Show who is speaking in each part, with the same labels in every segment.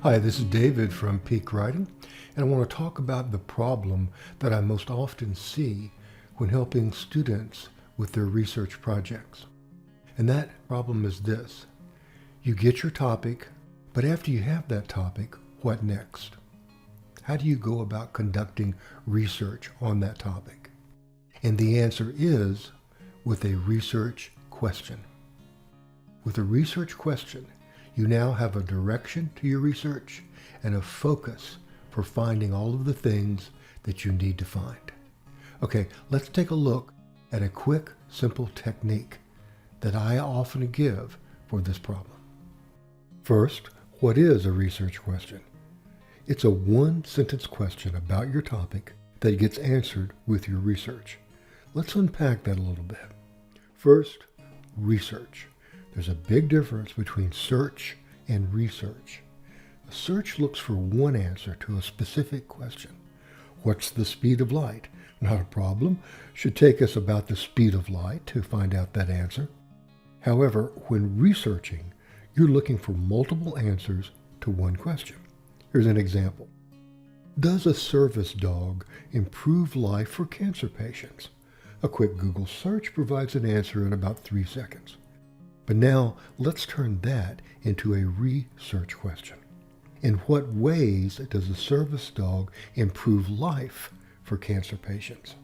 Speaker 1: Hi, this is David from Peak Writing, and I want to talk about the problem that I most often see when helping students with their research projects. And that problem is this. You get your topic, but after you have that topic, what next? How do you go about conducting research on that topic? And the answer is with a research question. With a research question, you now have a direction to your research and a focus for finding all of the things that you need to find. Okay, let's take a look at a quick, simple technique that I often give for this problem. First, what is a research question? It's a one-sentence question about your topic that gets answered with your research. Let's unpack that a little bit. First, research. There's a big difference between search and research. A search looks for one answer to a specific question. What's the speed of light? Not a problem. Should take us about the speed of light to find out that answer. However, when researching, you're looking for multiple answers to one question. Here's an example. Does a service dog improve life for cancer patients? A quick Google search provides an answer in about 3 seconds. But now let's turn that into a research question. In what ways does a service dog improve life for cancer patients?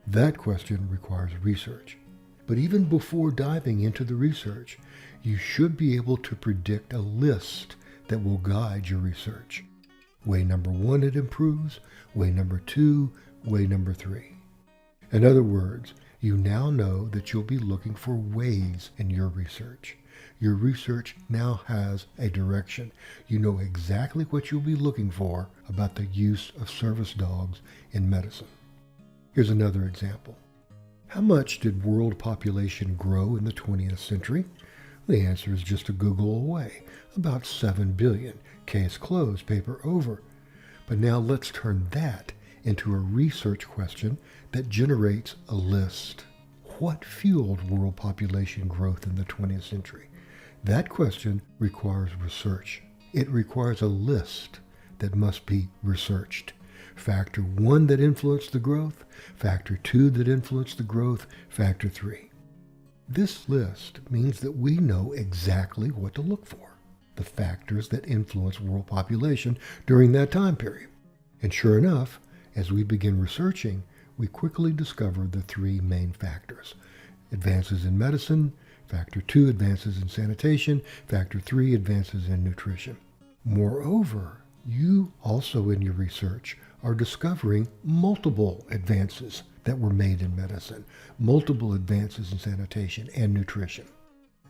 Speaker 1: That question requires research. But even before diving into the research, you should be able to predict a list that will guide your research. Way number 1, it improves. Way number 2, way number 3. In other words, you now know that you'll be looking for ways in your research. Your research now has a direction. You know exactly what you'll be looking for about the use of service dogs in medicine. Here's another example. How much did world population grow in the 20th century? The answer is just a Google away. About 7 billion. Case closed, paper over. But now let's turn that into a research question that generates a list. What fueled world population growth in the 20th century? That question requires research. It requires a list that must be researched. Factor 1 that influenced the growth, factor 2 that influenced the growth, factor 3. This list means that we know exactly what to look for, the factors that influence world population during that time period. And sure enough, as we begin researching, we quickly discover the 3 main factors. Advances in medicine, factor 2, advances in sanitation, factor 3, advances in nutrition. Moreover, you also in your research are discovering multiple advances that were made in medicine, multiple advances in sanitation and nutrition.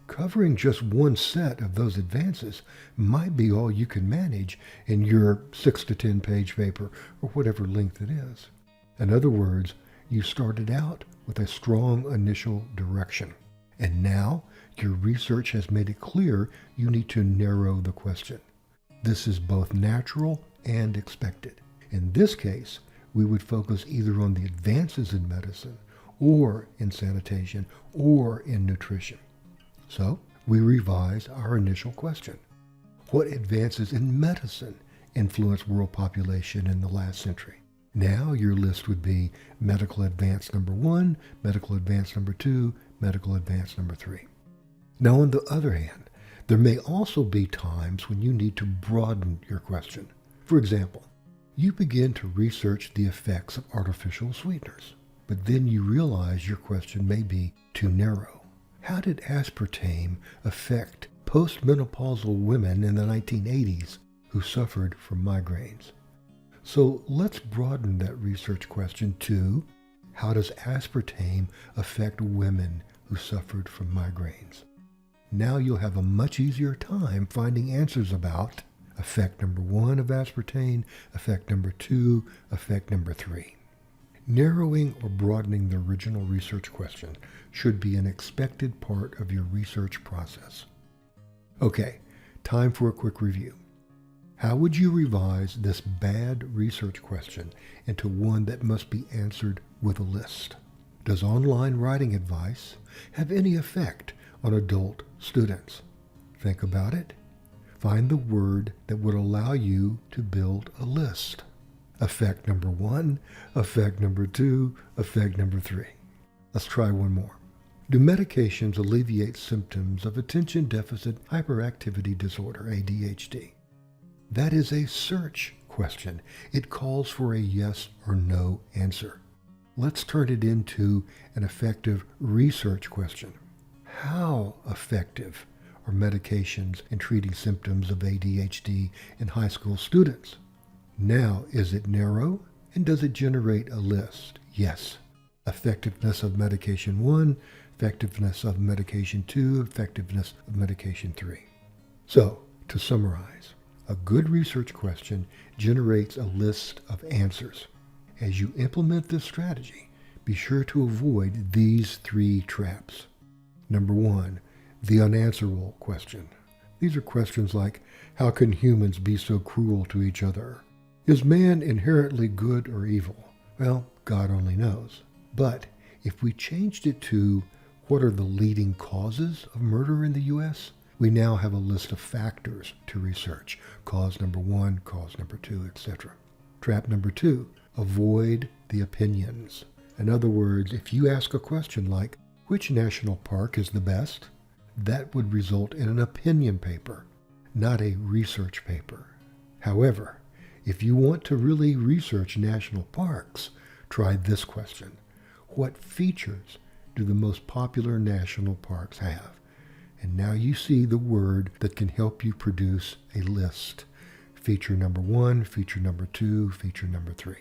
Speaker 1: Covering just one set of those advances might be all you can manage in your 6 to 10 page paper or whatever length it is. In other words, you started out with a strong initial direction. And now your research has made it clear you need to narrow the question. This is both natural and expected. In this case, we would focus either on the advances in medicine or in sanitation or in nutrition. So we revise our initial question. What advances in medicine influenced world population in the last century? Now your list would be medical advance number 1, medical advance number 2, medical advance number 3. Now on the other hand, there may also be times when you need to broaden your question. For example, you begin to research the effects of artificial sweeteners, but then you realize your question may be too narrow. How did aspartame affect postmenopausal women in the 1980s who suffered from migraines? So let's broaden that research question to, how does aspartame affect women who suffered from migraines? Now you'll have a much easier time finding answers about effect number 1 of aspartame, effect number 2, effect number 3. Narrowing or broadening the original research question should be an expected part of your research process. Okay, time for a quick review. How would you revise this bad research question into one that must be answered with a list? Does online writing advice have any effect on adult students? Think about it. Find the word that would allow you to build a list. Effect number 1, effect number 2, effect number 3. Let's try one more. Do medications alleviate symptoms of attention deficit hyperactivity disorder, ADHD? That is a search question. It calls for a yes or no answer. Let's turn it into an effective research question. How effective are medications in treating symptoms of ADHD in high school students? Now, is it narrow, and does it generate a list? Yes. Effectiveness of medication 1, effectiveness of medication 2, effectiveness of medication 3. So, to summarize, a good research question generates a list of answers. As you implement this strategy, be sure to avoid these 3 traps. Number 1, the unanswerable question. These are questions like, how can humans be so cruel to each other? Is man inherently good or evil? Well, God only knows. But if we changed it to, what are the leading causes of murder in the U.S.? We now have a list of factors to research. Cause number 1, cause number 2, etc. Trap number 2, avoid the opinions. In other words, if you ask a question like, which national park is the best? That would result in an opinion paper, not a research paper. However, if you want to really research national parks, try this question. What features do the most popular national parks have? And now you see the word that can help you produce a list. Feature number 1, feature number 2, feature number 3.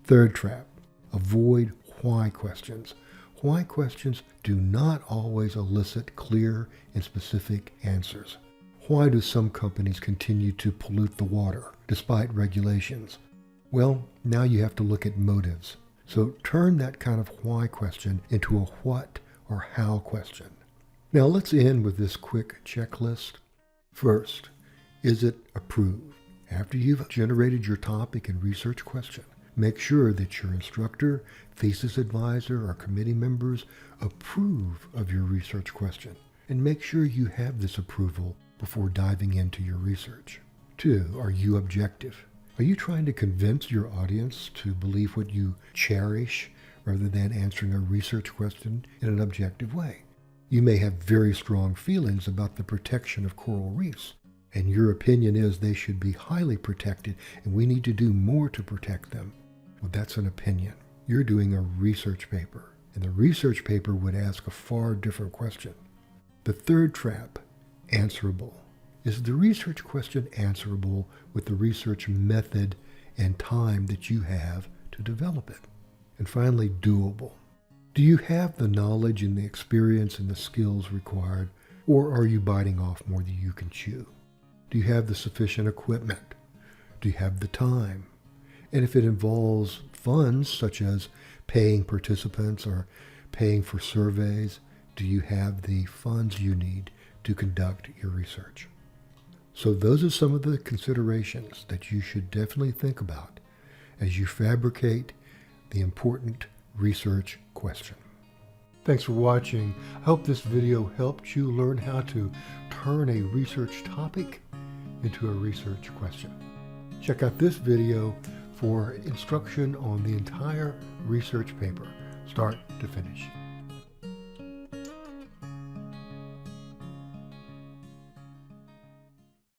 Speaker 1: Third trap, avoid why questions. Why questions do not always elicit clear and specific answers. Why do some companies continue to pollute the water despite regulations? Well, now you have to look at motives. So turn that kind of why question into a what or how question. Now let's end with this quick checklist. First, is it approved? After you've generated your topic and research question, make sure that your instructor, thesis advisor, or committee members approve of your research question. And make sure you have this approval before diving into your research. 2, are you objective? Are you trying to convince your audience to believe what you cherish rather than answering a research question in an objective way? You may have very strong feelings about the protection of coral reefs, and your opinion is they should be highly protected and we need to do more to protect them. Well, that's an opinion. You're doing a research paper, and the research paper would ask a far different question. The third trap, answerable. Is the research question answerable with the research method and time that you have to develop it? And finally, doable. Do you have the knowledge and the experience and the skills required, or are you biting off more than you can chew? Do you have the sufficient equipment? Do you have the time? And if it involves funds, such as paying participants or paying for surveys, do you have the funds you need to conduct your research? So those are some of the considerations that you should definitely think about as you fabricate the important research question. Thanks for watching. I hope this video helped you learn how to turn a research topic into a research question. Check out this video for instruction on the entire research paper, start to finish.